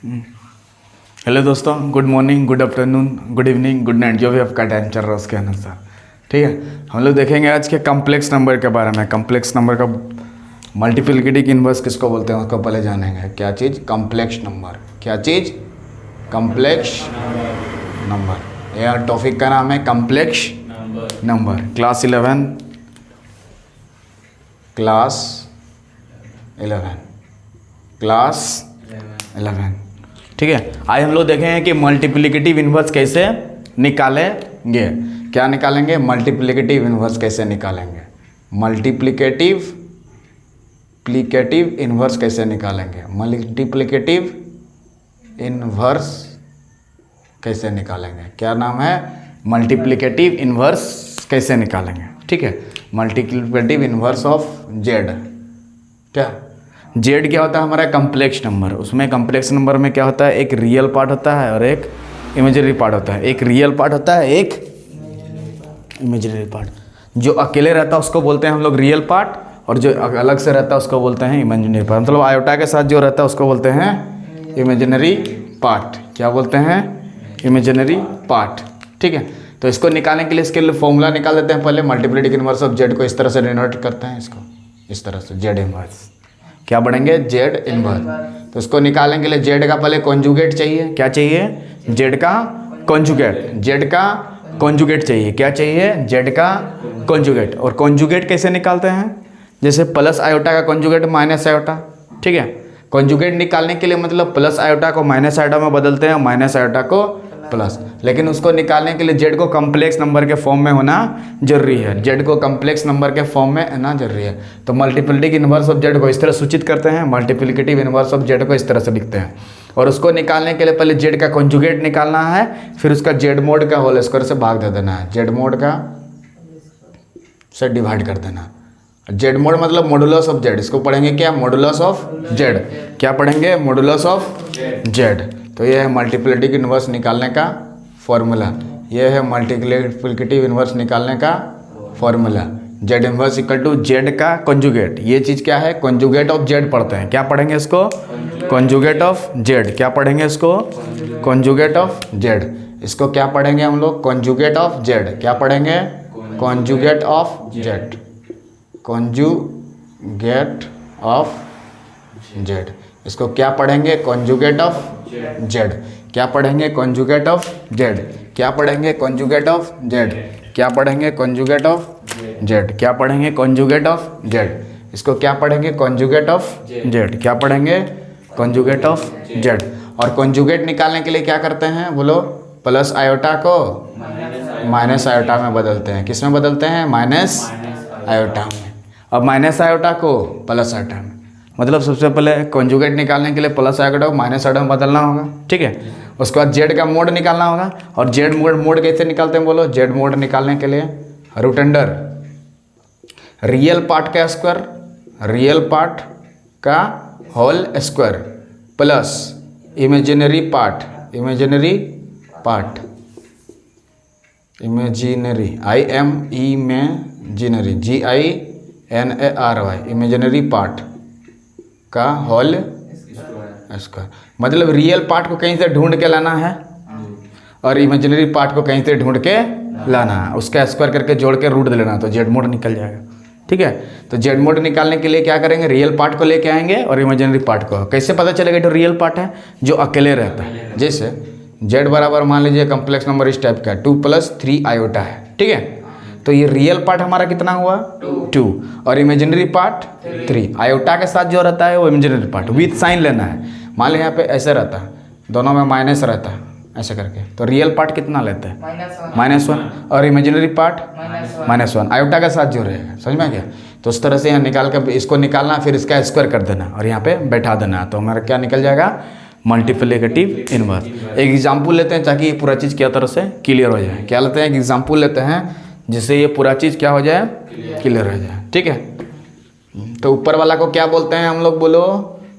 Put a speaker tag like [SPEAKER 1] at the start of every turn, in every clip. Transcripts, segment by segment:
[SPEAKER 1] Hello दोस्तों, good morning, good afternoon, good evening, good night, जो भी आपका टाइम चल रहा है उसके अनुसार। ठीक है, हम लोग देखेंगे आज के कम्प्लेक्स नंबर के बारे में। कम्प्लेक्स नंबर का मल्टीप्लिकेटिव इनवर्स किसको बोलते हैं उसको पहले जानेंगे। क्या चीज़? Complex number. क्या चीज़? Complex number. यह टॉपिक का नाम है कम्प्लेक्स नंबर। क्लास 11। ठीक है, आज हम लोग देखेंगे कि मल्टीप्लिकेटिव इनवर्स कैसे निकालेंगे। क्या निकालेंगे? मल्टीप्लिकेटिव इनवर्स कैसे निकालेंगे। मल्टीप्लिकेटिव इनवर्स कैसे निकालेंगे। मल्टीप्लिकेटिव इनवर्स कैसे निकालेंगे। क्या नाम है? मल्टीप्लिकेटिव इनवर्स कैसे निकालेंगे। ठीक है, मल्टीप्लिकेटिव इनवर्स ऑफ जेड। क्या जेड क्या होता है? हमारा कम्प्लेक्स नंबर। उसमें कम्प्लेक्स नंबर में क्या होता है? एक रियल पार्ट होता है और एक इमेजिनरी पार्ट होता है। एक रियल पार्ट होता है, एक इमेजिनरी पार्ट। जो अकेले रहता है उसको बोलते हैं हम लोग रियल पार्ट, और जो अलग से रहता है उसको बोलते हैं इमेजिनरी पार्ट। मतलब आयोटा के साथ जो रहता है उसको बोलते हैं इमेजिनरी पार्ट। क्या बोलते हैं? Imaginary part. ठीक है, तो इसको निकालने के लिए इसके लिए फॉर्मूला निकाल देते हैं पहले। मल्टीप्लिकेटिव इनवर्स ऑफ जेड को इस तरह से डिनोट करते हैं, इसको इस तरह से जेड इनवर्स। क्या बढ़ेंगे? Z inverse. तो इसको निकालने के लिए जेड का पहले कॉन्जुगेट चाहिए। क्या चाहिए? जेड का कॉन्जुगेट। जेड का कॉन्जुगेट चाहिए। क्या चाहिए? जेड का कॉन्जुगेट। और कॉन्जुगेट कैसे निकालते हैं? जैसे प्लस आयोटा का कॉन्जुगेट माइनस आयोटा। ठीक है, कॉन्जुगेट निकालने के लिए मतलब प्लस आयोटा को माइनस आयोटा में बदलते हैं, माइनस आयोटा को प्लस। लेकिन उसको निकालने के लिए जेड को कम्प्लेक्स नंबर के फॉर्म में होना जरूरी है। जेड को कम्प्लेक्स नंबर के फॉर्म में आना जरूरी है। तो मल्टीप्लिकेटिव इनवर्स ऑफ जेड को इस तरह सूचित करते हैं। मल्टीप्लिकेटिव इनवर्स ऑफ जेड को इस तरह से लिखते हैं। और उसको निकालने के लिए पहले जेड का कॉन्जुगेट निकालना है, फिर उसका जेड मोड का होल स्क्वायर से भाग दे देना है। जेड मोड का से डिवाइड कर देना। जेड मोड मतलब मॉडुलस ऑफ जेड। इसको पढ़ेंगे क्या? Modulus of Z. क्या पढ़ेंगे? Modulus of Z. तो ये है मल्टीप्लिकेटिव इनवर्स निकालने का फॉर्मूला। ये है मल्टीप्लिकेटिव इनवर्स निकालने का formula. Z inverse equal to z का कॉन्जुगेट। ये चीज़ क्या है? कॉन्जुगेट ऑफ जेड पढ़ते हैं। क्या पढ़ेंगे इसको? Conjugate of Z. क्या पढ़ेंगे इसको? Conjugate of Z. इसको क्या पढ़ेंगे हम लोग? Conjugate of Z. क्या पढ़ेंगे? Conjugate of Z. Conjugate of Z. इसको क्या पढ़ेंगे? Conjugate of Z. क्या पढ़ेंगे? Conjugate of Z. क्या पढ़ेंगे? Conjugate of Z. क्या पढ़ेंगे? Conjugate of Z. क्या पढ़ेंगे? Conjugate of Z. इसको क्या पढ़ेंगे? Conjugate of Z. क्या पढ़ेंगे? Conjugate of Z. और कॉन्जुगेट निकालने के लिए क्या करते हैं बोलो? प्लस आयोटा को माइनस आयोटा में बदलते हैं। किस में बदलते हैं? माइनस आयोटा में। अब माइनस आयोटा को प्लस आयोटा में, मतलब सबसे पहले कॉन्जुगेट निकालने के लिए प्लस आयोटा को माइनस आयोटा में बदलना होगा। ठीक है, उसके बाद जेड का मोड निकालना होगा। और जेड मोड कैसे निकालते हैं बोलो? जेड मोड निकालने के लिए रूट अंडर रियल पार्ट का स्क्वायर, रियल पार्ट का whole square plus imaginary part IMARY imaginary part का होल स्क्वायर। मतलब रियल पार्ट को कहीं से ढूंढ के लाना है और इमेजिनरी पार्ट को कहीं से ढूंढ के लाना है। उसका स्क्वायर करके जोड़ के रूट दे लेना, तो जेड मोड निकल जाएगा। ठीक है, तो जेड मोड निकालने के लिए क्या करेंगे? रियल पार्ट को लेके आएंगे और इमेजिनरी पार्ट को। कैसे पता चलेगा जो रियल पार्ट है? जो अकेले रहता है। जैसे जेड बराबर मान लीजिए कम्प्लेक्स नंबर इस टाइप का 2 + 3 आयोटा है। ठीक है, तो ये रियल पार्ट हमारा कितना हुआ? 2 और इमेजिनरी पार्ट 3। आयोटा के साथ जो रहता है वो इमेजिनरी पार्ट विथ साइन लेना है। मान लीजिए यहाँ पे ऐसे रहता है, दोनों में माइनस रहता है ऐसे करके, तो रियल पार्ट कितना लेते हैं? -1 और इमेजिनरी पार्ट -1 आयोटा के साथ जो रहेगा। समझ में आ गया? तो उस तरह से यहाँ निकाल कर इसको निकालना, फिर इसका स्क्वायर कर देना और यहाँ पे बैठा देना, तो हमारा क्या निकल जाएगा? Multiplicative inverse. एक एग्जाम्पल लेते हैं ताकि ये पूरा चीज़ क्या तरह से क्लियर हो जाए। क्या लेते हैं? एक एग्जाम्पल लेते हैं जिससे ये पूरा चीज़ क्या हो जाए? क्लियर हो जाए। ठीक है, तो ऊपर वाला को क्या बोलते हैं हम लोग बोलो?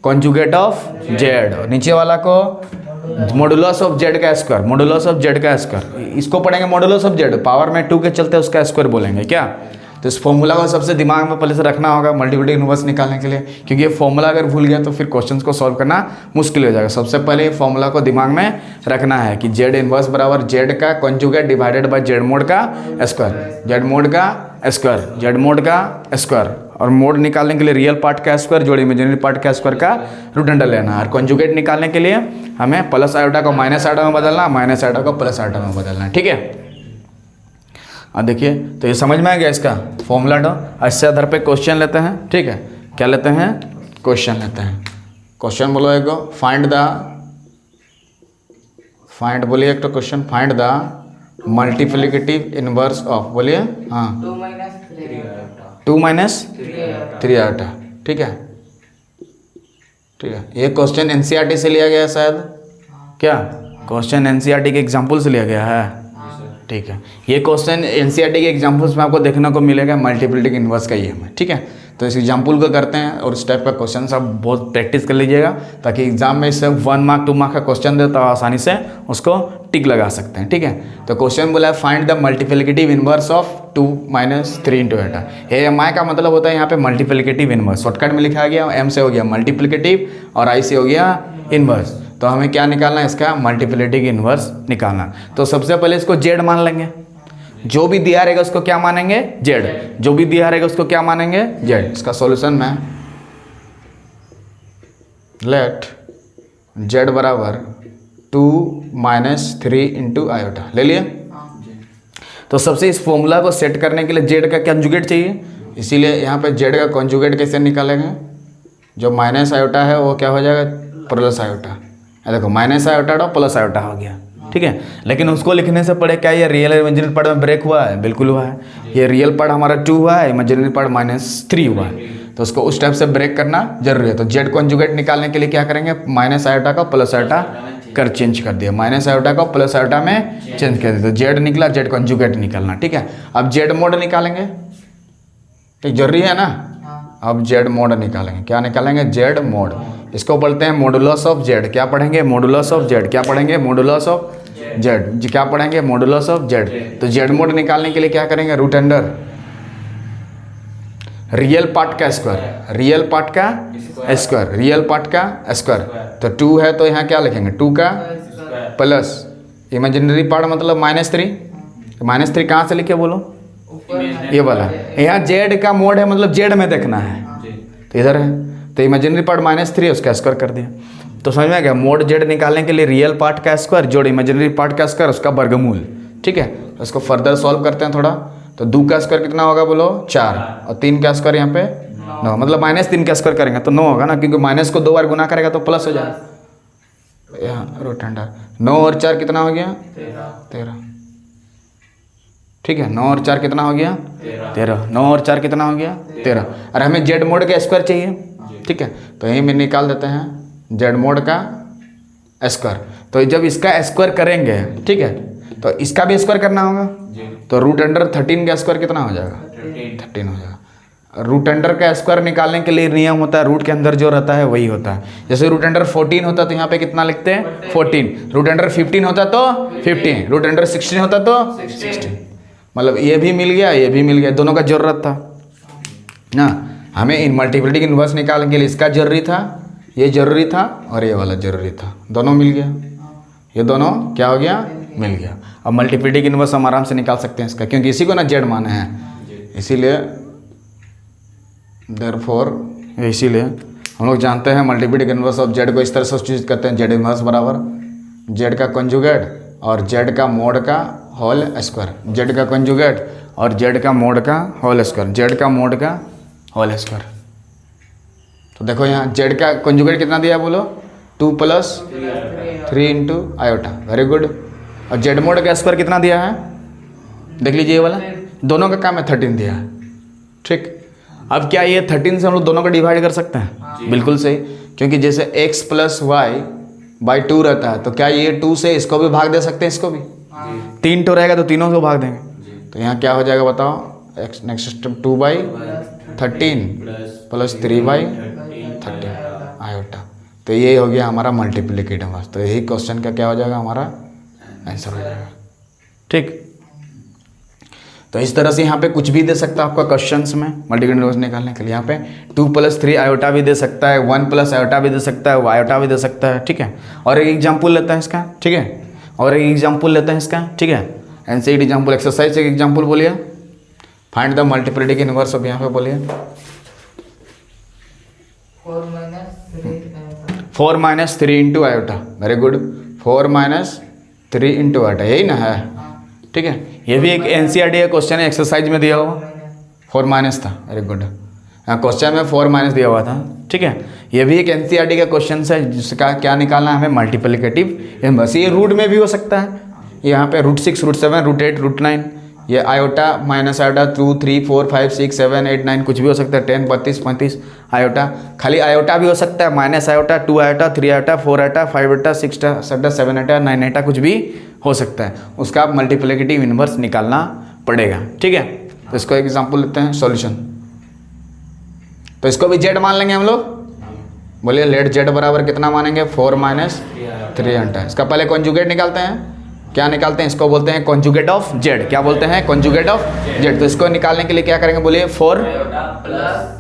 [SPEAKER 1] Conjugate of Z. और नीचे वाला को मॉडुलस ऑफ जेड का स्क्वायर। मॉडुलस ऑफ जेड का स्क्वायर इसको पढ़ेंगे मॉडुलस ऑफ जेड, पावर में 2 के चलते उसका स्क्वायर बोलेंगे। क्या? तो इस फॉर्मूला को सबसे दिमाग में पहले से रखना होगा मल्टीप्लिकेटिव इनवर्स निकालने के लिए, क्योंकि ये फॉर्मूला अगर भूल गया तो फिर क्वेश्चंस को सॉल्व करना मुश्किल हो जाएगा। सबसे पहले फॉर्मूला को दिमाग में रखना है कि जेड इनवर्स बराबर जेड का conjugate divided by Z mode का स्क्वायर, जेड मोड का स्क्वायर, जेड मोड का स्क्वायर, और मोड निकालने के लिए रियल पार्ट का स्क्वायर जोड़ इमेजिनरी पार्ट का स्क्वायर का रूट अंडर लेना है। और कॉन्जुगेट निकालने के लिए हमें प्लस आयोटा को माइनस आयोटा में बदलना, माइनस आयोटा को प्लस आयोटा में बदलना है। ठीक है, अब देखिए तो ये समझ में आ गया इसका फॉर्मूला। तो इससे आधार पे क्वेश्चन लेते हैं। ठीक है, क्या लेते हैं? क्वेश्चन लेते हैं। क्वेश्चन बोलो एक फाइंड बोलिए एक तो question, find the multiplicative inverse of, बोलिए। हाँ, 2 माइनस 3 आयोटा। ठीक है, ठीक है। ये क्वेश्चन एनसीईआरटी से लिया गया है शायद, क्या क्वेश्चन एनसीईआरटी के एग्जाम्पल से लिया गया है? ठीक है, ये क्वेश्चन एनसीईआरटी के एग्जाम्पल्स में आपको देखने को मिलेगा मल्टीप्लिकेटिव इनवर्स का ही है। ठीक है, तो इस एग्जाम्पल को करते हैं और इस टाइप का क्वेश्चन आप बहुत प्रैक्टिस कर लीजिएगा, ताकि एग्जाम में इससे 1 मार्क 2 मार्क का क्वेश्चन दे तो आसानी से उसको टिक लगा सकते हैं। ठीक है, तो क्वेश्चन बोला है find the multiplicative inverse of 2 minus 3 into iota. AMI का मतलब होता है यहाँ पे मल्टीप्लिकेटिव इनवर्स, शॉर्टकट में लिखा गया, एम से हो गया मल्टीप्लिकेटिव और आई से हो गया इनवर्स। तो हमें क्या निकालना है? इसका मल्टीप्लिकेटिव इनवर्स निकालना। तो सबसे पहले इसको जेड मान लेंगे, जो भी दिया रहेगा उसको क्या मानेंगे? जेड। जो भी दिया रहेगा उसको क्या मानेंगे? जेड। इसका सॉल्यूशन में लेट जेड बराबर 2 माइनस 3 इंटू आयोटा ले लिए। तो सबसे इस फॉर्मूला को सेट करने के लिए जेड का कॉन्जुगेट चाहिए, इसीलिए यहाँ पे जेड का कॉन्जुगेट कैसे निकालेंगे? जो माइनस आयोटा है वो क्या हो जाएगा? Plus iota. देखो माइनस आयोटा और प्लस आयोटा हो गया। ठीक है, लेकिन उसको लिखने से पहले क्या ये रियल इमेजिनरी पार्ट में ब्रेक हुआ है? बिल्कुल हुआ है। ये रियल पार्ट हमारा 2 हुआ है, इमेजिनरी पार्ट -3 हुआ है, तो उसको उस टाइप से ब्रेक करना जरूरी है। तो जेड कॉन्जुगेट निकालने के लिए क्या करेंगे? माइनस आयोटा का प्लस आयोटा कर चेंज कर दिया, माइनस आयोटा को प्लस आयोटा में चेंज कर दिया, तो जेड निकला, जेड कॉन्जुगेट निकालना। ठीक है, अब जेड मोड निकालेंगे, ठीक जरूरी है ना? अब जेड मोड निकालेंगे, क्या निकालेंगे? Z mode. इसको बोलते हैं मॉडुलस ऑफ जेड। क्या पढ़ेंगे? Modulus of Z. क्या पढ़ेंगे? Modulus of Z. क्या पढ़ेंगे? Modulus of Z. तो जेड मोड निकालने के लिए क्या करेंगे? रूट अंडर रियल पार्ट का स्क्वायर, रियल पार्ट का स्क्वायर, रियल पार्ट का स्क्वायर। तो 2 है तो यहाँ क्या लिखेंगे? 2 का प्लस इमेजिनरी पार्ट मतलब -3। -3 कहाँ से लिखे बोलो? ये वाला। यहाँ जेड का मोड है मतलब जेड में देखना है, तो इधर है, तो इमेजिनरी पार्ट -3 उसका स्क्वायर कर दिया। तो समझ में आ गया? मोड जेड निकालने के लिए रियल पार्ट का स्क्वायर जोड़ इमेजिनरी पार्ट का स्क्वायर उसका वर्गमूल। ठीक है, तो इसको फर्दर सॉल्व करते हैं थोड़ा। तो 2 का स्क्वायर कितना होगा बोलो? 4, और 3 का स्क्वायर यहाँ पे 9, मतलब -3 का स्क्वायर करेंगे तो 9 होगा ना, क्योंकि माइनस को 2 बार गुना करेगा तो प्लस हो जाएगा। यहाँ रूट अंडर 9 और 4 कितना हो गया? 13। ठीक है, 9 और 4 कितना हो गया? 13। 9 और 4 कितना हो गया? 13। और हमें जेड मोड का स्क्वायर चाहिए। ठीक है, तो यहीं में निकाल देते हैं जेड मोड का स्क्वायर। तो जब इसका स्क्वायर करेंगे, ठीक है, तो इसका भी स्क्वायर करना होगा, तो रूट अंडर 13 का स्क्वायर कितना हो जाएगा? 13 हो जाएगा। रूट अंडर का स्क्वायर निकालने के लिए नियम होता है, रूट के अंदर जो रहता है वही होता है। जैसे रूट अंडर 14 होता तो यहाँ पे कितना लिखते हैं? 14। रूट अंडर 15 होता तो 15, रूट अंडर 16 होता तो 16। मतलब ये भी मिल गया, ये भी मिल गया, दोनों का जरूरत था ना। हमें इन मल्टीप्लिकेटिव इनवर्स निकालने के लिए इसका जरूरी था, ये जरूरी था, और ये वाला जरूरी था, दोनों मिल गया। ये दोनों क्या हो गया? मिल गया। अब मल्टीप्लिकेटिव इनवर्स हम आराम से निकाल सकते हैं इसका, क्योंकि इसी को ना जेड माने हैं, इसीलिए इसीलिए हम लोग जानते हैं मल्टीप्लिकेटिव इनवर्स ऑफ जेड को इस तरह से सब्स्टिट्यूट करते हैं। जेड इनवर्स बराबर जेड का कॉन्जुगेट और जेड का मोड का होल स्क्वायर, जेड का कॉन्जुगेट और जेड का मोड का होल स्क्वायर, जेड का मोड का होल स्क्वायर। तो देखो यहाँ जेड का कॉन्जुगेट कितना दिया बोलो? 2 + 3 इंटू आयोटा। Very good. और जेड मोड का स्क्वायर कितना दिया है? देख लीजिए, ये वाला दोनों का काम है 13 दिया है। ठीक, अब क्या ये 13 से हम लोग दोनों को डिवाइड कर सकते हैं? बिल्कुल सही, क्योंकि जैसे x + y/2 रहता है, तो क्या ये 2 से इसको भी भाग दे सकते हैं? इसको भी 3 तो रहेगा तो तीनों को भाग देंगे। तो यहाँ क्या हो जाएगा बताओ? Next step 2/13 + 3/13 iota. तो ये हो गया हमारा मल्टीप्लिकेटिव इनवर्स। तो यही क्वेश्चन का क्या हो जाएगा? हमारा आंसर हो जाएगा। ठीक, तो इस तरह से यहाँ पे कुछ भी दे सकता है आपका क्वेश्चंस में मल्टीप्लिकेटिव इनवर्स निकालने के लिए। यहाँ पे 2 + 3 आयोटा भी दे सकता है, 1 + आयोटा भी दे सकता है, आयोटा भी दे सकता है, ठीक है। और एक एग्जाम्पल लेता है इसका, ठीक है, और एक एग्जाम्पल लेते हैं इसका, ठीक है। एनसीईआरटी एग्जाम्पल एक्सरसाइज एक एग्जाम्पल बोलिए, फाइंड द मल्टीप्लिकेटिव इनवर्स अब यहाँ पे बोलिए। 4 - 3 into iota, very good. 4 - 3 into iota, यही ना है, ठीक है। ये भी एक एनसीईआरटी का क्वेश्चन है, एक्सरसाइज में दिया हुआ 4- था, वेरी गुड। क्वेश्चन में 4- दिया हुआ था, ठीक है। ये भी एक एनसीईआरटी का क्वेश्चन है जिसका क्या निकालना है हमें, मल्टीप्लिकेटिव इनवर्स। ये रूट में भी हो सकता है, यहाँ पे √6, √7, √8, √9, ये आयोटा माइनस आयोटा 2, 3, 4, 5, 6, 7, 8, 9 कुछ भी हो सकता है, 10, 32, 35 आयोटा। खाली आयोटा भी हो सकता है, minus iota, 2 iota, 3 iota, 4 iota, 5 iota, 6 iota, 7 iota, 9 iota कुछ भी हो सकता है। उसका आप मल्टीप्लिकेटिव इनवर्स निकालना पड़ेगा, ठीक है। तो इसको एग्जाम्पल लेते हैं, सॉल्यूशन। तो इसको भी जेड मान लेंगे हम लोग, बोलिए लेट जेड बराबर कितना मानेंगे, 4 - 3 आयोटा। इसका पहले कॉन्जुगेट निकालते हैं, क्या निकालते हैं, इसको बोलते हैं कॉन्जुगेट ऑफ जेड। क्या बोलते हैं, कॉन्जुगेट ऑफ जेड। तो इसको निकालने के लिए क्या करेंगे, बोलिए 4 +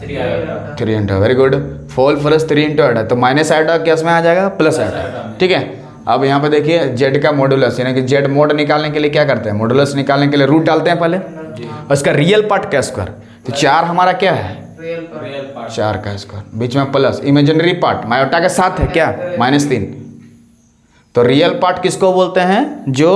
[SPEAKER 1] 3 iota, very good. 4 + 3 into iota, तो माइनस आयोटा किस में आ जाएगा, प्लस आयोटा, ठीक है। अब यहाँ पे देखिए जेड का मॉडुलस, यानी कि जेड मोड निकालने के लिए क्या करते हैं, मॉडुलस निकालने के लिए रूट डालते हैं पहले, और इसका रियल पार्ट का स्क्वायर। तो 4 हमारा क्या है, 4 का स्क्वायर, बीच में प्लस, इमेजिनरी पार्ट आयोटा के साथ है क्या, -3। तो रियल पार्ट किसको बोलते हैं, जो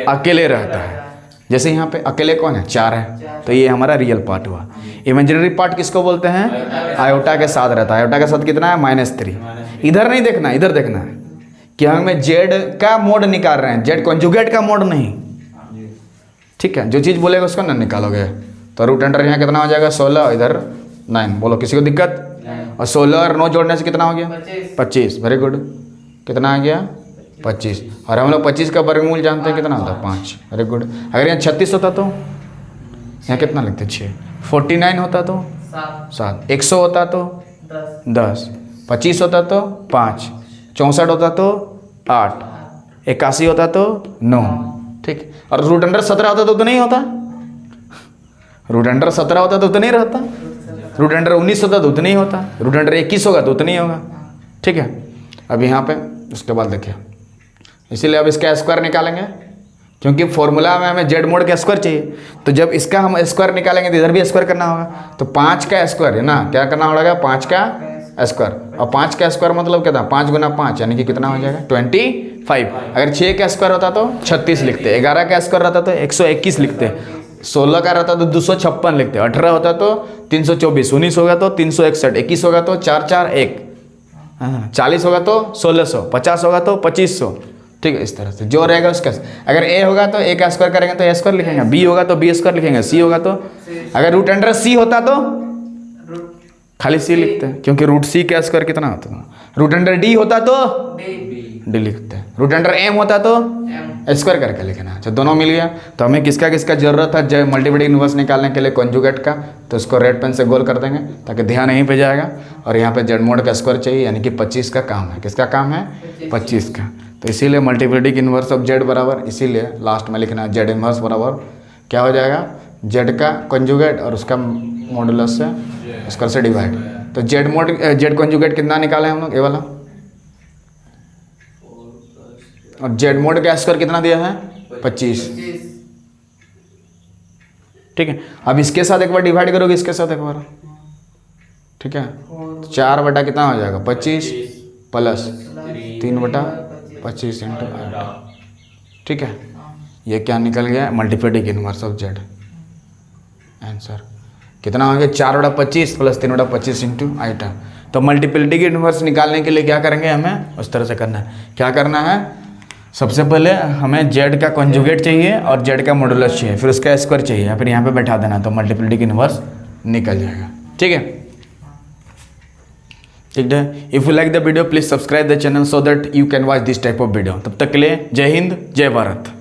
[SPEAKER 1] अकेले रहता है। जैसे यहाँ पे अकेले कौन है, 4 है, तो ये हमारा रियल पार्ट हुआ। इमेजिनरी पार्ट किसको बोलते हैं, आयोटा के साथ रहता है। आयोटा के साथ कितना है, -3। इधर नहीं देखना, इधर देखना है कि हमें जेड का मोड निकाल रहे हैं, जेड कॉन्जुगेट का मोड नहीं, ठीक है। जो चीज़ बोलेगा उसको ना निकालोगे। तो रूट अंडर यहाँ कितना हो जाएगा, 16, इधर 9, बोलो किसी को दिक्कत। और 16 और 9 जोड़ने से कितना हो गया, 25, वेरी गुड। कितना आ गया, 25। और हम लोग 25 का वर्गमूल जानते हैं कितना होता है, 5, वेरी गुड। अगर यहाँ 36 होता तो यहाँ कितना लिखते, 6। 49 होता तो 7। 100 होता तो 10। 25 होता तो 5। 64 होता तो 8। 81 होता तो 9, ठीक। और रूट अंडर 17 होता तो नहीं होता, रूट अंडर 17 होता तो नहीं रहता, रूट अंडर 19 होता तो नहीं होता, रूट अंडर 21 होगा तो नहीं होगा, ठीक है। अब यहाँ पे उसके बाद देखिए, इसीलिए अब इसका स्क्वायर निकालेंगे, क्योंकि फॉर्मूला में हमें जेड मोड का स्क्वायर चाहिए। तो जब इसका हम स्क्वायर निकालेंगे तो इधर भी स्क्वायर करना होगा। तो 5 का स्क्वायर है ना, क्या करना पड़ेगा, 5 का स्क्वायर। और 5 का स्क्वायर मतलब क्या था, 5 × 5 यानी कि कितना हो जाएगा, 25। अगर 6 का स्क्वायर होता तो 36 लिखते, 11 का स्क्वायर रहता तो 121 लिखते, 16 का रहता तो 256 लिखते, 18 होता तो 324, 19 होगा तो 361, 21 होगा तो 441, 40 होगा तो 1600, 50 होगा तो 2500, ठीक है। इस तरह से जो रहेगा उसका, अगर ए होगा तो ए का स्क्वायर करेंगे तो ए स्क्वायर लिखेंगे, बी होगा तो बी स्क्वायर लिखेंगे, सी होगा तो, अगर रूट अंडर सी होता तो खाली सी लिखते हैं, क्योंकि रूट सी का स्क्वायर कितना होता है। रूट अंडर डी होता तो डी लिखते हैं, रूट अंडर एम होता तो स्क्वायर करके लिखना। अच्छा, दोनों मिल गया। तो हमें किसका किसका जरूरत है जब मल्टीप्लिकेटिव इनवर्स निकालने के लिए, कॉन्जुगेट का। तो इसको रेड पेन से गोल कर देंगे ताकि ध्यान यहीं पे जाएगा। और यहाँ पे जेड मोड का स्क्वायर चाहिए, यानी कि 25 का काम है। किसका काम है, 25 का। तो इसीलिए मल्टीप्लिकेटिव इनवर्स ऑफ जेड बराबर, इसीलिए लास्ट में लिखना है जेड इनवर्स बराबर क्या हो जाएगा, जेड का कॉन्जुगेट और उसका मॉडुलस से स्क्वायर से डिवाइड। तो जेड कॉन्जुगेट कितना निकाले हम लोग, ये वाला, और जेड मोड का स्क्वायर कितना दिया है, 25, ठीक है। अब इसके साथ एक बार डिवाइड करोगे, इसके साथ एक बार, ठीक है। 4 बटा कितना हो जाएगा, 25 प्लस 3 बटा 25 इंटू 8, ठीक है। ये क्या निकल गया, multiplicative inverse of Z. Answer कितना हो गया, 4 बटा 25 प्लस 3 बटा 25 इंटू 8। तो मल्टीप्लिकेटिव इनवर्स निकालने के लिए क्या करेंगे, हमें उस तरह से करना है। क्या करना है, सबसे पहले हमें जेड का कॉन्जुगेट चाहिए और जेड का मॉडुलस चाहिए, फिर उसका स्क्वायर चाहिए, फिर यहाँ पे बैठा देना, तो मल्टीप्लिकेटिव इनवर्स निकल जाएगा, ठीक है। ठीक है। If you like the video please subscribe the channel so that you can watch this type of video. तब तक के लिए जय हिंद, जय भारत।